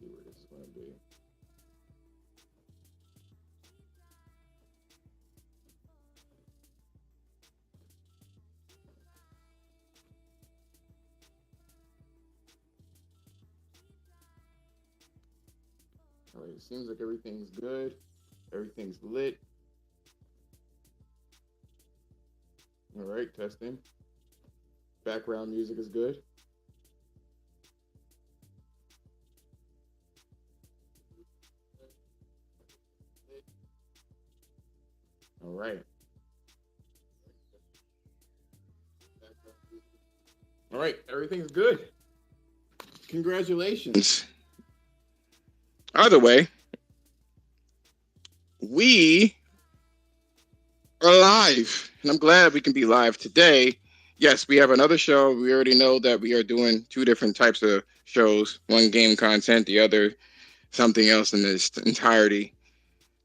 see where this is going to be. All right, it seems like everything's good. Everything's lit. All right, testing. Background music is good. All right. All right, everything's good. Congratulations. Either way, we are live, and I'm glad we can be live today. Yes, we have another show. We already know that we are doing two different types of shows: one game content, the other something else in its entirety.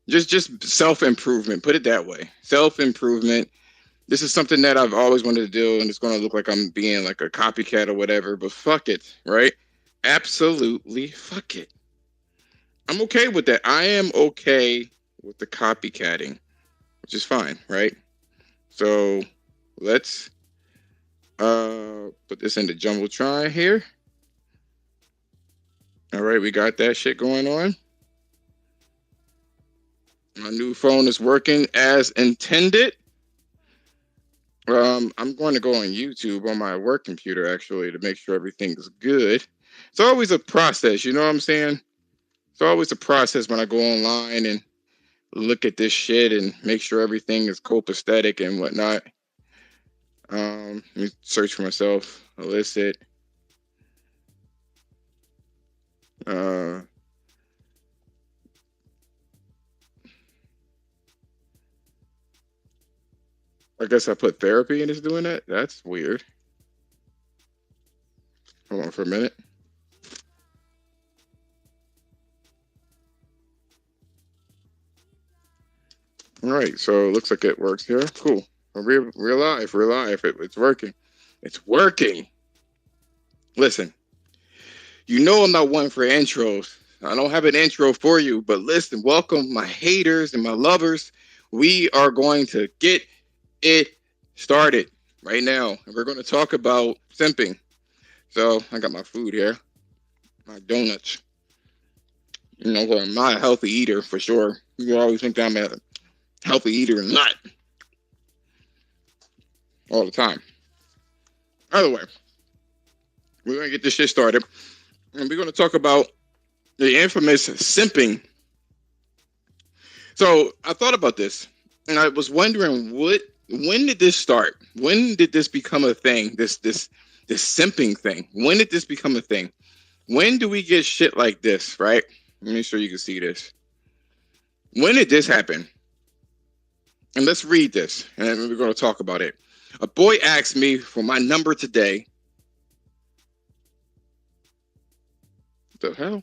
Just self improvement. Put it that way. Self improvement. This is something that I've always wanted to do, and it's going to look like I'm being like a copycat or whatever. But fuck it, right? Absolutely, fuck it. I'm okay with that. I am okay with the copycatting, which is fine, right? So let's put this in the jumbotron here. All right, we got that shit going on. My new phone is working as intended. I'm going to go on YouTube on my work computer actually to make sure everything's good. It's always a process, you know what I'm saying? It's always a process when I go online and look at this shit and make sure everything is copacetic and whatnot. Let me search for myself. Illicit. Uh, I guess I put therapy and it's doing that. That's weird. Hold on for a minute. All right, so it looks like it works here. Cool. Real life, real life. It's working. It's working. Listen, you know I'm not one for intros. I don't have an intro for you, but listen, welcome my haters and my lovers. We are going to get it started right now. And we're going to talk about simping. So I got my food here, my donuts. You know, I'm not a healthy eater for sure. You always think that I'm a healthy eater and not all the time. Either way, we're going to get this shit started. And we're going to talk about the infamous simping. So I thought about this and I was wondering when did this start? When did this become a thing? This simping thing. When did this become a thing? When do we get shit like this, right? Let me make sure you can see this. When did this happen? And let's read this, and then we're going to talk about it. A boy asked me for my number today. What the hell?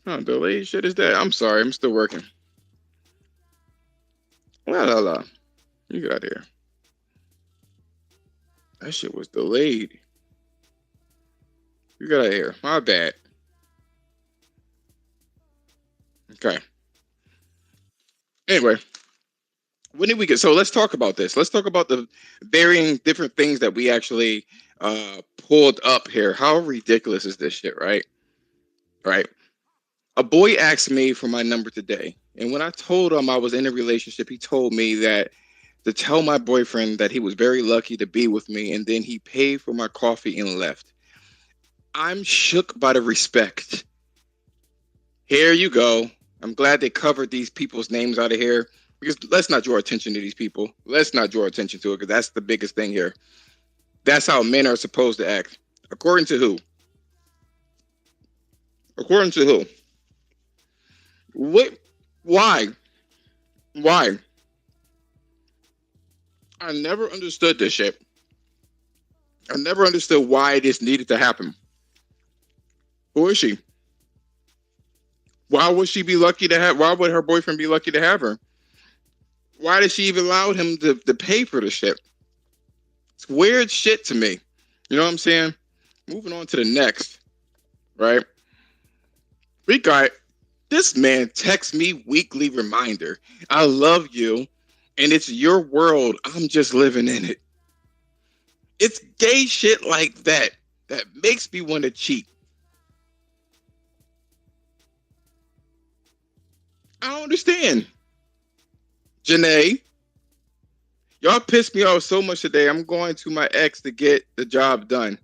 Oh, delayed shit is that? I'm sorry, I'm still working. La. You got here. That shit was delayed. You got here. My bad. Okay. Anyway, when did we get? So let's talk about this. Let's talk about the varying different things that we actually pulled up here. How ridiculous is this shit, right? Right. A boy asked me for my number today, and when I told him I was in a relationship, he told me that to tell my boyfriend that he was very lucky to be with me, and then he paid for my coffee and left. I'm shook by the respect. Here you go. I'm glad they covered these people's names out of here because let's not draw attention to these people. Let's not draw attention to it because that's the biggest thing here. That's how men are supposed to act. According to who? According to who? What? Why? Why? I never understood this shit. I never understood why this needed to happen. Who is she? Why would she be lucky to have? Why would her boyfriend be lucky to have her? Why did she even allow him to pay for the shit? It's weird shit to me. You know what I'm saying? Moving on to the next, right? We got this man texts me weekly reminder. I love you, and it's your world. I'm just living in it. It's gay shit like that that makes me want to cheat. I don't understand. Janae, y'all pissed me off so much today. I'm going to my ex to get the job done.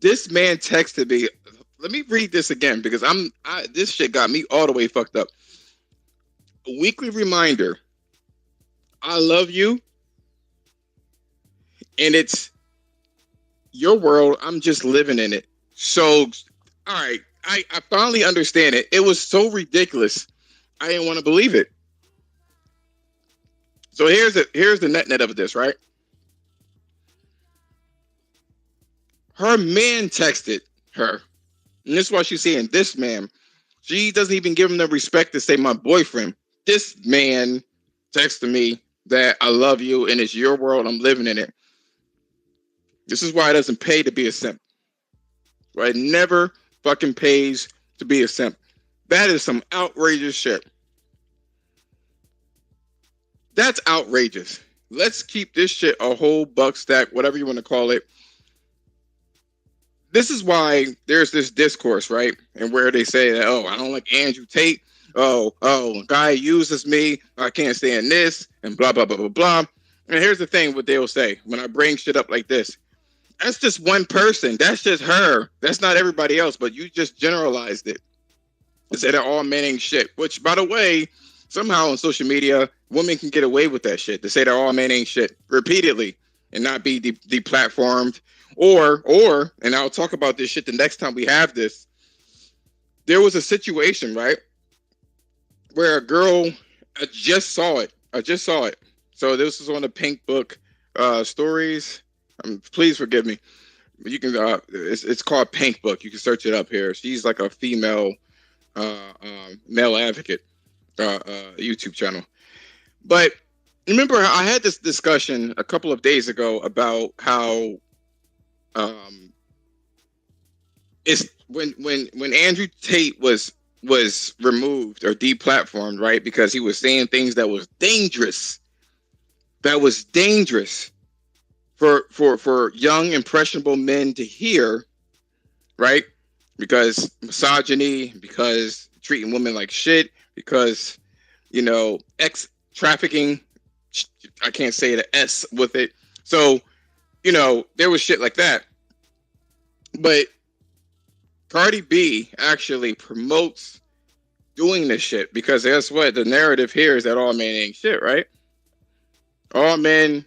This man texted me. Let me read this again because this shit got me all the way fucked up. A weekly reminder. I love you, and it's your world. I'm just living in it. So, all right, I finally understand it. It was so ridiculous. I didn't want to believe it. So here's the net of this, right? Her man texted her. And this is why she's saying this man. She doesn't even give him the respect to say my boyfriend. This man texted me that I love you and it's your world. I'm living in it. This is why it doesn't pay to be a simp. Right? It never fucking pays to be a simp. That is some outrageous shit. That's outrageous. Let's keep this shit a whole buck stack, whatever you want to call it. This is why there's this discourse, right? And where they say that, oh, I don't like Andrew Tate. Oh, guy uses me. I can't stand this and blah, blah, blah, blah, blah. And here's the thing, what they'll say when I bring shit up like this. That's just one person. That's just her. That's not everybody else, but you just generalized it. You said that all men ain't shit, which, by the way, somehow on social media, women can get away with that shit. To say that all men ain't shit repeatedly and not be deplatformed. Or, and I'll talk about this shit the next time we have this. There was a situation, right, where a girl, I just saw it. So this was on the Pink Book stories. Please forgive me. You can. It's called Pink Book. You can search it up here. She's like a female male advocate YouTube channel. But remember, I had this discussion a couple of days ago about how it's when Andrew Tate was removed or deplatformed, right? Because he was saying things that was dangerous. That was dangerous for young impressionable men to hear, right? Because misogyny, because treating women like shit, because ex trafficking. I can't say the S with it. So there was shit like that. But Cardi B actually promotes doing this shit because guess what? The narrative here is that all men ain't shit, right? All men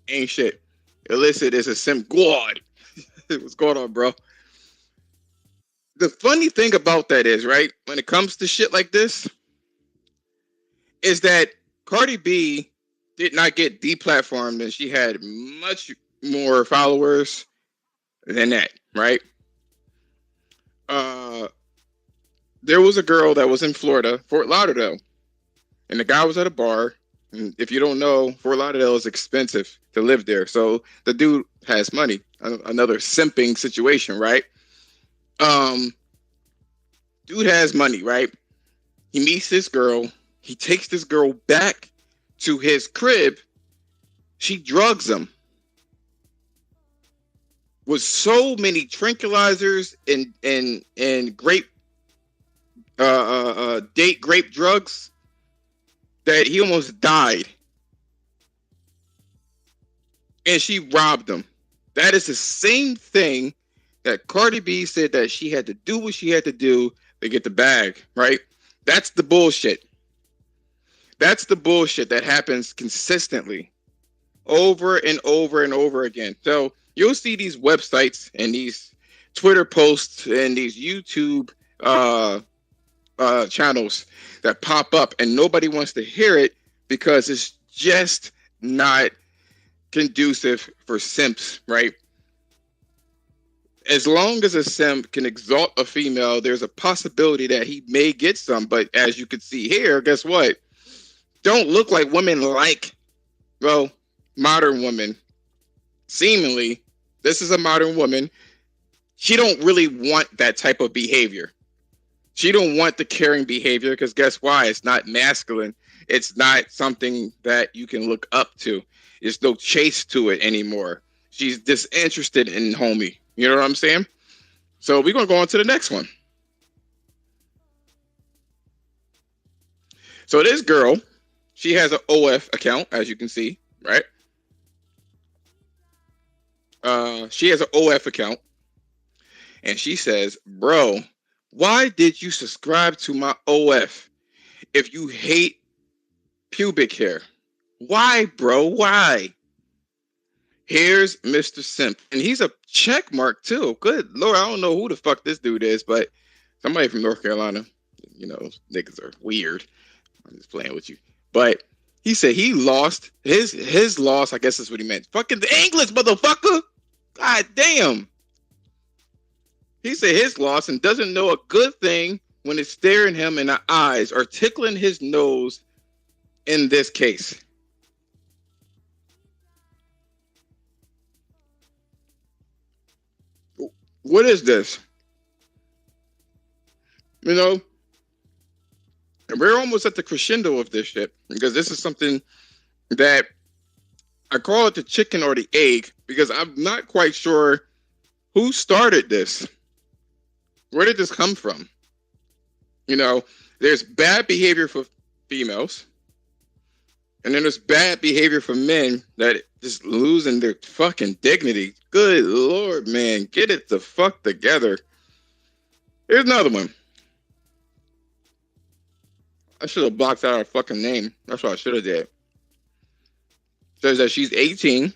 ain't shit. Illicit is a simp god. What's going on, bro? The funny thing about that is, right, when it comes to shit like this, is that Cardi B did not get deplatformed and she had much more followers than that, right? There was a girl that was in Florida, Fort Lauderdale, and the guy was at a bar. And if you don't know, Fort Lauderdale is expensive to live there. So the dude has money. Another simping situation, right? Dude has money, right? He meets this girl. He takes this girl back to his crib. She drugs him with so many tranquilizers and grape date grape drugs that he almost died. And she robbed him. That is the same thing that Cardi B said that she had to do what she had to do to get the bag, right? That's the bullshit. That's the bullshit that happens consistently over and over and over again. So you'll see these websites and these Twitter posts and these YouTube channels that pop up and nobody wants to hear it because it's just not conducive for simps, right? As long as a simp can exalt a female, there's a possibility that he may get some. But as you can see here, guess what? don't look like women like, well, modern women. Seemingly, this is a modern woman. She don't really want that type of behavior. She don't want the caring behavior because guess why? It's not masculine. It's not something that you can look up to. There's no chase to it anymore. She's disinterested in homie. You know what I'm saying? So we're gonna go on to the next one. So this girl, she has an OF account, as you can see, right? She has an OF account, and she says, "Bro, why did you subscribe to my OF if you hate pubic hair? Why, bro? Why?" Here's Mr. Simp, and he's a check mark too. Good Lord, I don't know who the fuck this dude is, but somebody from North Carolina. You know, niggas are weird. I'm just playing with you. But he said he lost his loss. I guess that's what he meant. Fucking the English, motherfucker. God damn. He said his loss and doesn't know a good thing when it's staring him in the eyes or tickling his nose in this case. What is this? You know, we're almost at the crescendo of this shit because this is something that I call it the chicken or the egg because I'm not quite sure who started this. Where did this come from? You know, there's bad behavior for females, and then there's bad behavior for men that just losing their fucking dignity. Good Lord, man, get it the fuck together. Here's another one. I should have blocked out her fucking name. That's what I should have did. Says that she's 18.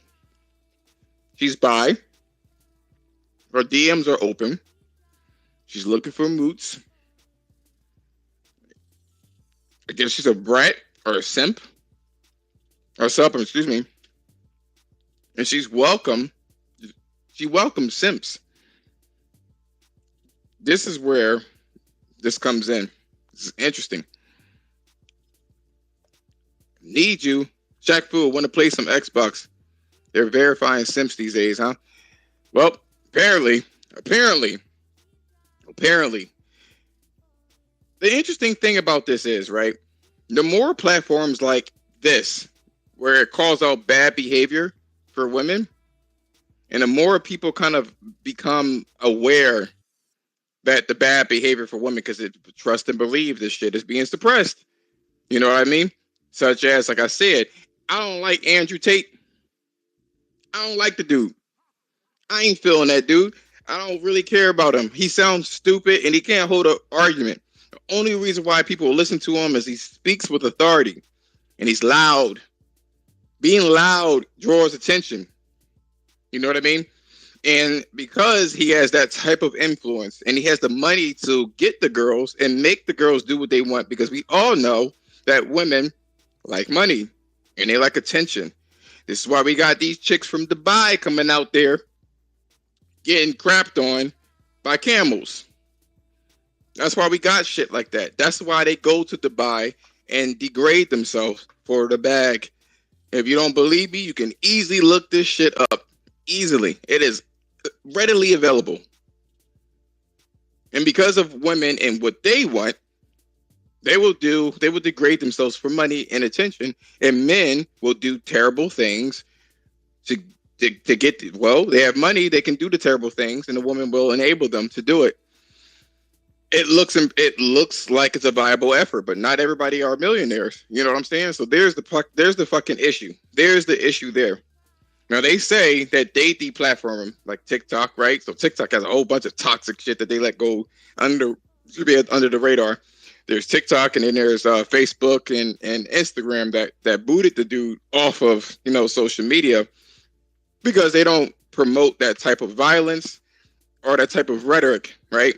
She's bi. Her DMs are open. She's looking for moots. I guess she's a brat or a simp. Or something, excuse me. And she's welcome. She welcomes simps. This is where this comes in. This is interesting. Need you. Shaq Fu, want to play some Xbox. They're verifying simps these days, huh? Well, apparently, the interesting thing about this is, right, the more platforms like this, where it calls out bad behavior for women, and the more people kind of become aware that the bad behavior for women, because it trust and believe this shit is being suppressed. You know what I mean? Such as, like I said, I don't like Andrew Tate. I don't like the dude. I ain't feeling that dude. I don't really care about him. He sounds stupid and he can't hold an argument. The only reason why people listen to him is he speaks with authority and he's loud. Being loud draws attention. You know what I mean? And because he has that type of influence and he has the money to get the girls and make the girls do what they want, because we all know that women like money and they like attention. This is why we got these chicks from Dubai coming out there getting crapped on by camels. That's why we got shit like that. That's why they go to Dubai and degrade themselves for the bag. If you don't believe me, you can easily look this shit up. Easily. It is readily available. And because of women and what they want, they will degrade themselves for money and attention, and men will do terrible things to get, well, they have money, they can do the terrible things, and the woman will enable them to do it. It looks like it's a viable effort, but not everybody are millionaires. You know what I'm saying? So there's the fucking issue. There's the issue there. Now they say that they deplatform like TikTok, right? So TikTok has a whole bunch of toxic shit that they let go under the radar. There's TikTok, and then there's Facebook and Instagram that booted the dude off of, you know, social media because they don't promote that type of violence or that type of rhetoric, right?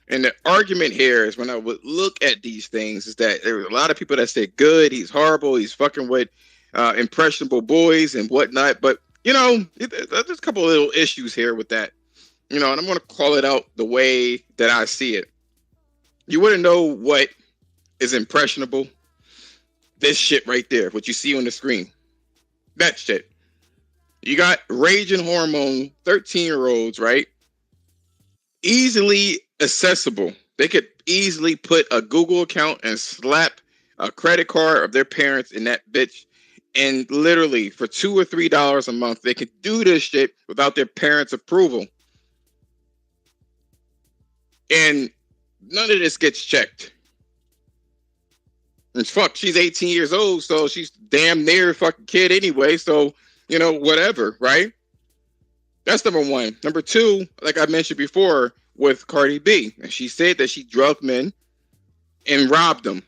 And the argument here is, when I would look at these things, is that there were a lot of people that say, good, he's horrible, he's fucking with impressionable boys and whatnot. But, you know, there's a couple of little issues here with that, you know, and I'm going to call it out the way that I see it. You wouldn't know what is impressionable This shit right there, what you see on the screen. That shit. You got raging hormone 13-year-olds, right? Easily accessible. They could easily put a Google account and slap a credit card of their parents in that bitch. And literally for $2 or $3 a month, they could do this shit without their parents' approval. And none of this gets checked. And fuck, she's 18 years old, so she's damn near a fucking kid anyway. So, whatever, right? That's number one. Number two, like I mentioned before, with Cardi B, and she said that she drugged men and robbed them.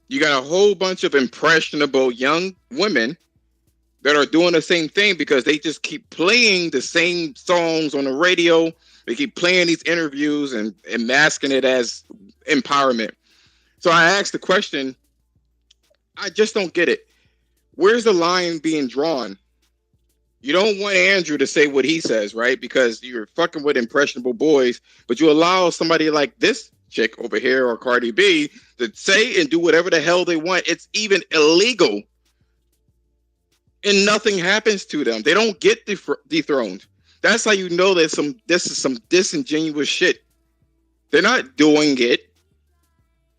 You got a whole bunch of impressionable young women that are doing the same thing because they just keep playing the same songs on the radio. They keep playing these interviews and masking it as empowerment. So I asked the question, I just don't get it. Where's the line being drawn? You don't want Andrew to say what he says, right? Because you're fucking with impressionable boys, but you allow somebody like this chick over here or Cardi B to say and do whatever the hell they want. It's even illegal. And nothing happens to them. They don't get dethroned. That's how you know that this is some disingenuous shit. They're not doing it.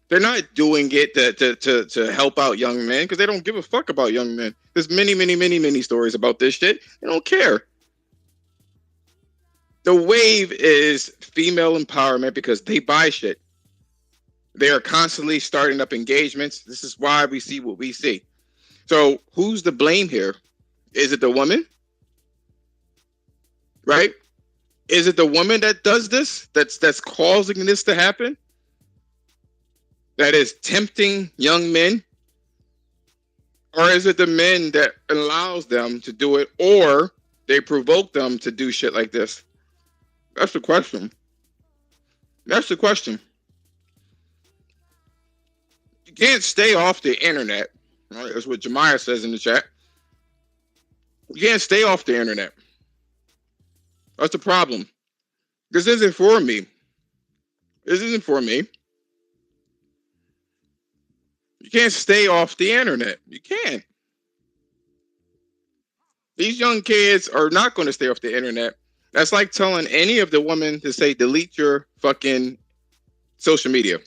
They're not doing it to help out young men because they don't give a fuck about young men. There's many stories about this shit. They don't care. The wave is female empowerment because they buy shit. They are constantly starting up engagements. This is why we see what we see. So who's to blame here? Is it the woman? Right? Is it the woman that does this? That's causing this to happen? That is tempting young men? Or is it the men that allows them to do it, or they provoke them to do shit like this? That's the question. That's the question. You can't stay off the internet. Right? That's what Jemiah says in the chat. You can't stay off the internet. That's the problem. This isn't for me. This isn't for me. You can't stay off the internet. You can't. These young kids are not going to stay off the internet. That's like telling any of the women to say, delete your fucking social media.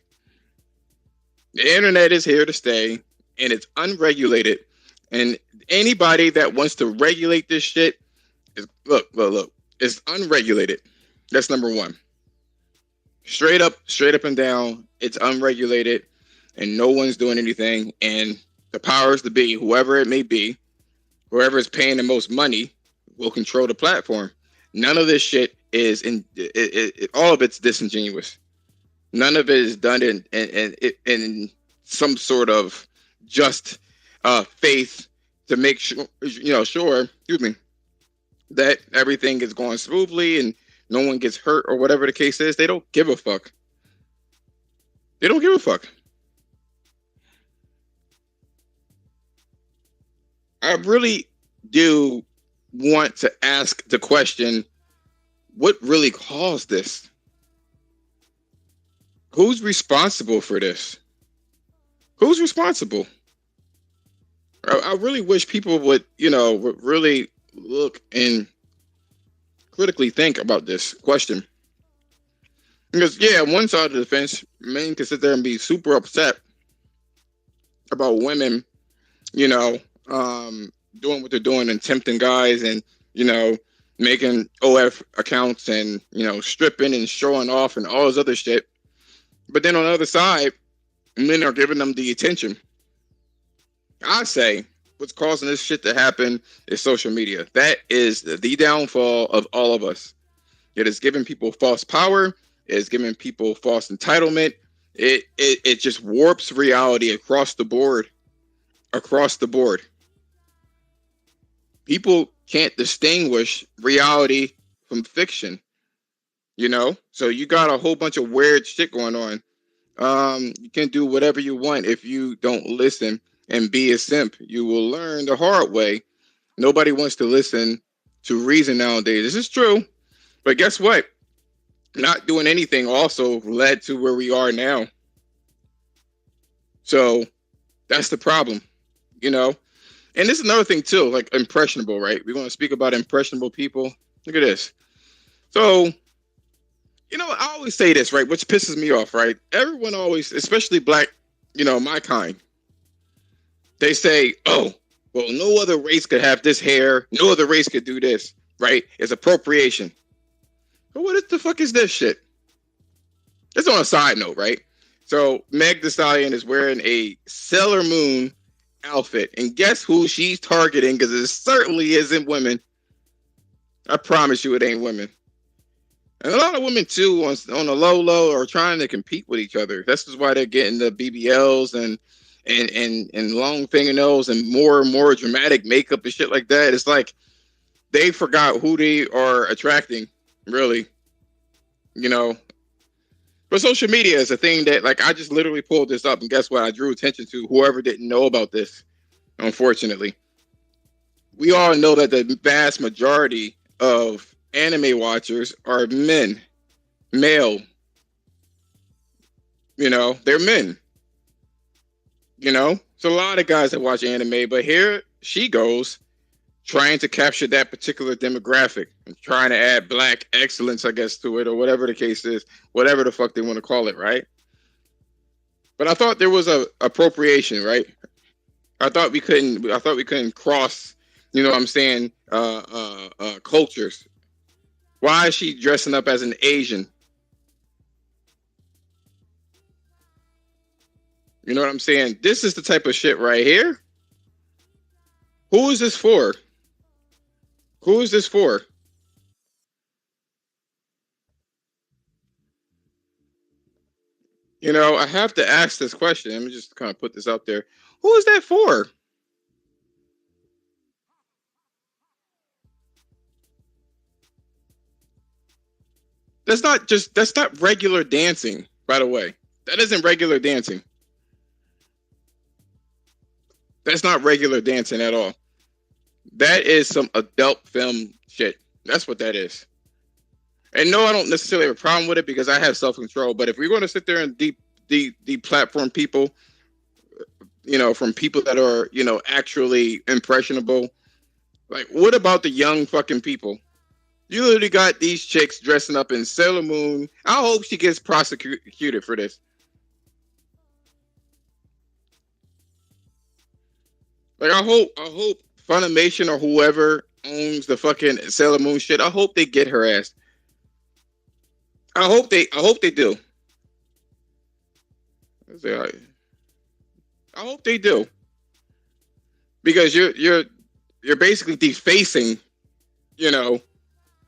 The internet is here to stay, and it's unregulated. And anybody that wants to regulate this shit, look. It's unregulated. That's number one. Straight up and down, it's unregulated, and no one's doing anything. And the powers to be, whoever it may be, whoever is paying the most money, will control the platform. None of this shit is all of it's disingenuous. None of it is done in some sort of just faith to make sure, that everything is going smoothly and no one gets hurt or whatever the case is. They don't give a fuck. They don't give a fuck. I really do want to ask the question, what really caused this? Who's responsible for this? Who's responsible? I really wish people would really look and critically think about this question. Because, one side of the fence, men can sit there and be super upset about women, doing what they're doing and tempting guys and, making OF accounts and, stripping and showing off and all this other shit. But then on the other side, men are giving them the attention. I say what's causing this shit to happen is social media. That is the downfall of all of us. It is giving people false power. It is giving people false entitlement. It just warps reality across the board. Across the board. People can't distinguish reality from fiction. So you got a whole bunch of weird shit going on. You can do whatever you want if you don't listen and be a simp. You will learn the hard way. Nobody wants to listen to reason nowadays. This is true. But guess what? Not doing anything also led to where we are now. So that's the problem, you know. And this is another thing too, like impressionable, right? We're going to speak about impressionable people. Look at this. So, I always say this, right? Which pisses me off, right? Everyone always, especially black, my kind, they say, oh, well, no other race could have this hair. No other race could do this, right? It's appropriation. But what the fuck is this shit? It's on a side note, right? So Meg Thee Stallion is wearing a Sailor Moon outfit. And guess who she's targeting? Because it certainly isn't women. I promise you it ain't women. And a lot of women too on the low are trying to compete with each other. This is why they're getting the BBLs and long fingernails and more dramatic makeup and shit like that. It's like they forgot who they are attracting, really. But social media is a thing that, like, I just literally pulled this up, and guess what? I drew attention to whoever didn't know about this. Unfortunately, we all know that the vast majority of anime watchers are men, male. They're men. It's a lot of guys that watch anime, but here she goes trying to capture that particular demographic and trying to add black excellence, I guess, to it, or whatever the case is, whatever the fuck they want to call it, right? But I thought there was a appropriation, right? I thought we couldn't cross, what I'm saying, cultures. Why is she dressing up as an Asian? You know what I'm saying? This is the type of shit right here. Who is this for? Who is this for? I have to ask this question. Let me just kind of put this out there. Who is that for? That's not regular dancing, by the way. That isn't regular dancing. That's not regular dancing at all. That is some adult film shit. That's what that is. And no, I don't necessarily have a problem with it because I have self-control. But if we're going to sit there and platform people, from people that are, actually impressionable, like, what about the young fucking people? You literally got these chicks dressing up in Sailor Moon. I hope she gets prosecuted for this. Like, I hope Funimation or whoever owns the fucking Sailor Moon shit, I hope they get her ass. I hope they do. I hope they do. Because you're basically defacing,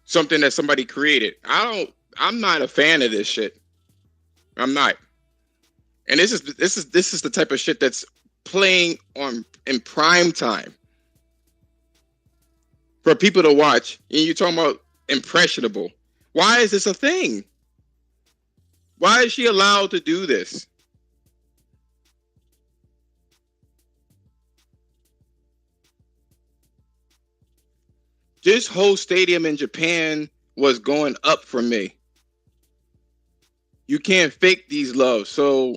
something that somebody created. I'm not a fan of this shit. I'm not. And this is the type of shit that's playing in prime time for people to watch. And you're talking about impressionable. Why is this a thing? Why is she allowed to do this? This whole stadium in Japan was going up for me. You can't fake these loves. So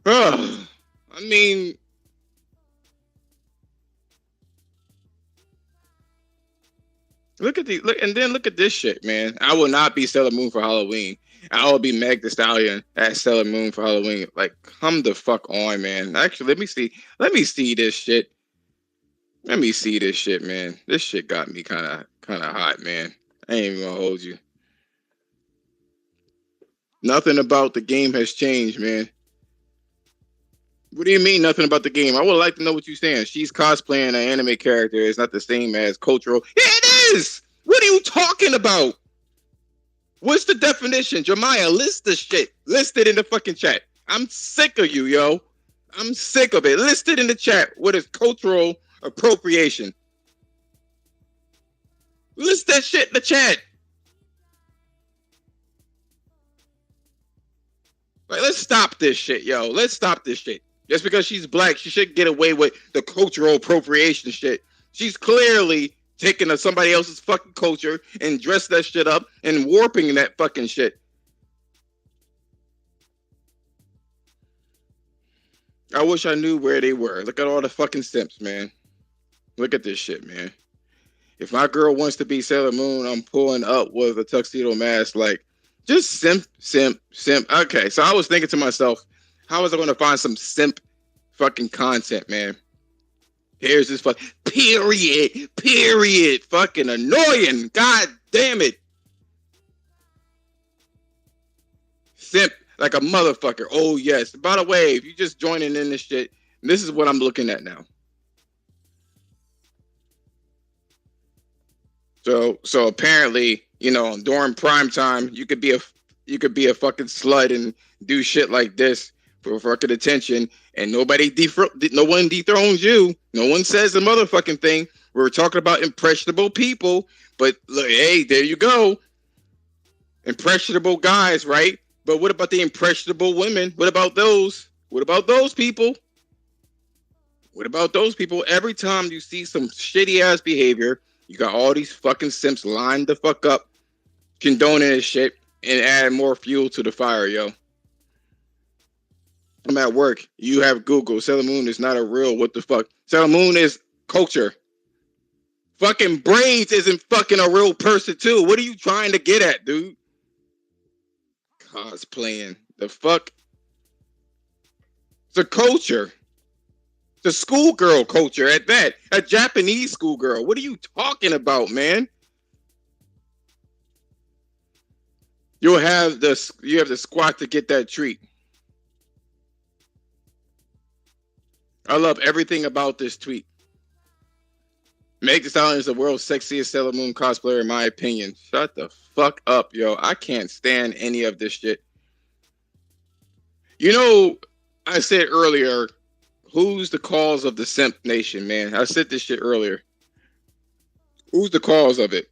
I mean, look at this shit, man. I will not be Sailor Moon for Halloween. I will be Meg Thee Stallion at Sailor Moon for Halloween. Like, come the fuck on, man. Actually, let me see. Let me see this shit. Let me see this shit, man. This shit got me kind of hot, man. I ain't even gonna hold you. Nothing about the game has changed, man. What do you mean nothing about the game? I would like to know what you're saying. She's cosplaying an anime character. It's not the same as cultural. Yeah, it is. What are you talking about? What's the definition? Jeremiah, list the shit. List it in the fucking chat. I'm sick of you, yo. I'm sick of it. List it in the chat. What is cultural appropriation? List that shit in the chat. Like, let's stop this shit, yo. Let's stop this shit. Just because she's black, she should get away with the cultural appropriation shit. She's clearly taking somebody else's fucking culture and dress that shit up and warping that fucking shit. I wish I knew where they were. Look at all the fucking simps, man. Look at this shit, man. If my girl wants to be Sailor Moon, I'm pulling up with a tuxedo mask. Like, just simp, simp, simp. Okay, so I was thinking to myself, how was I going to find some simp fucking content, man? Here's this fuck. Period. Fucking annoying. God damn it. Simp like a motherfucker. Oh, yes. By the way, if you just joining in this shit, this is what I'm looking at now. So apparently, you know, during prime time, you could be a fucking slut and do shit like this for fucking attention, and no one dethrones you. No one says a motherfucking thing. We're talking about impressionable people, but look, hey, there you go. Impressionable guys, right? But what about the impressionable women? What about those? What about those people? What about those people? Every time you see some shitty ass behavior, you got all these fucking simps lined the fuck up, condoning this shit, and add more fuel to the fire, yo. I'm at work. You have Google. Sailor Moon is not a real what the fuck. Sailor Moon is culture. Fucking braids isn't fucking a real person too. What are you trying to get at, dude? Cosplaying. The fuck? It's a culture. It's a schoolgirl culture at that. A Japanese schoolgirl. What are you talking about, man? You have the squat to get that treat. I love everything about this tweet. Meg Thee Stallion is the world's sexiest Sailor Moon cosplayer, in my opinion. Shut the fuck up, yo. I can't stand any of this shit. You know, I said earlier, who's the cause of the simp nation, man? I said this shit earlier. Who's the cause of it?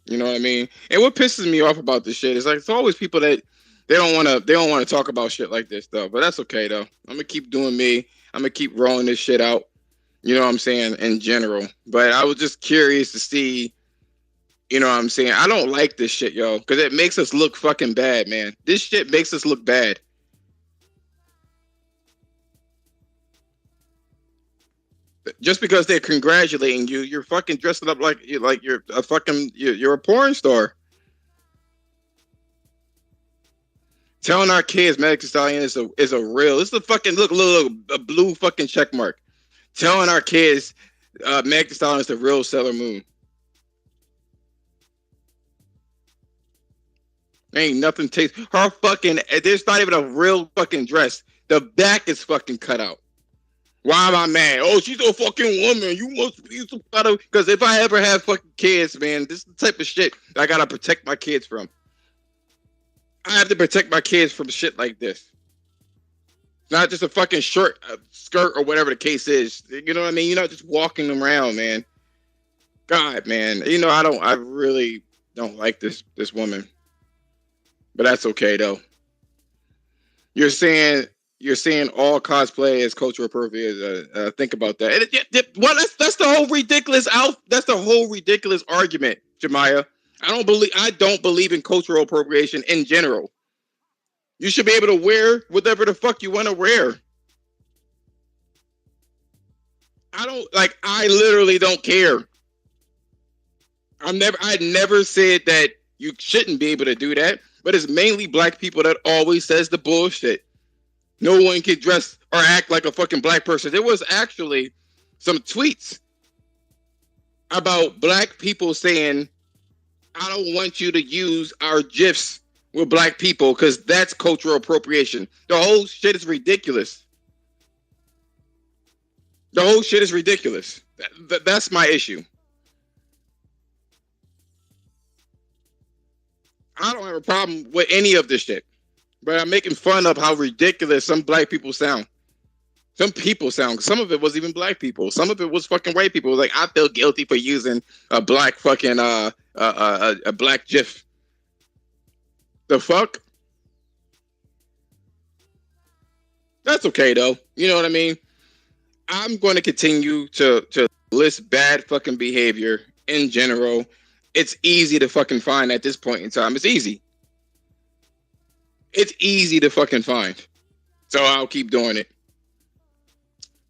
You know what I mean? And what pisses me off about this shit is like it's always people that they don't want to talk about shit like this though. But that's okay though. I'm gonna keep doing me. I'm gonna keep rolling this shit out. You know what I'm saying? In general. But I was just curious to see, you know what I'm saying? I don't like this shit, yo, because it makes us look fucking bad, man. This shit makes us look bad. Just because they're congratulating you, you're fucking dressing up like you're a fucking you're a porn star. Telling our kids Meg Thee Stallion is a real. It's a fucking look a blue fucking check mark. Telling our kids Meg Thee Stallion is the real Sailor Moon. Ain't nothing takes her fucking. There's not even a real fucking dress. The back is fucking cut out. Why am I mad? Oh, she's a fucking woman. You must be some kind of. Because if I ever have fucking kids, man, this is the type of shit I gotta protect my kids from. I have to protect my kids from shit like this. Not just a fucking short skirt or whatever the case is. You know what I mean? You're not just walking around, man. God, man. You know, I really don't like this woman. But that's okay though. You're saying all cosplay is cultural appropriate. Think about that. Well, that's the whole ridiculous That's the whole ridiculous argument, Jemiah. I don't believe in cultural appropriation in general. You should be able to wear whatever the fuck you want to wear. I literally don't care. I never said that you shouldn't be able to do that, but it's mainly black people that always says the bullshit. No one can dress or act like a fucking black person. There was actually some tweets about black people saying, I don't want you to use our GIFs with black people because that's cultural appropriation. The whole shit is ridiculous. The whole shit is ridiculous. That's my issue. I don't have a problem with any of this shit. But I'm making fun of how ridiculous some black people sound. Some people sound. Some of it was even black people. Some of it was fucking white people. Like, I feel guilty for using a black fucking a black GIF. The fuck? That's okay though. You know what I mean? I'm going to continue to list bad fucking behavior in general. It's easy to fucking find at this point in time. It's easy. It's easy to fucking find. So I'll keep doing it.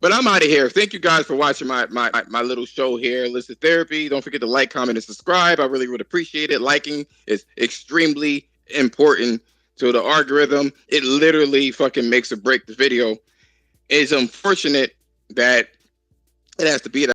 But I'm out of here. Thank you guys for watching my little show here, Listed Therapy. Don't forget to like, comment, and subscribe. I really would appreciate it. Liking is extremely important to the algorithm. It literally fucking makes or break the video. It's unfortunate that it has to be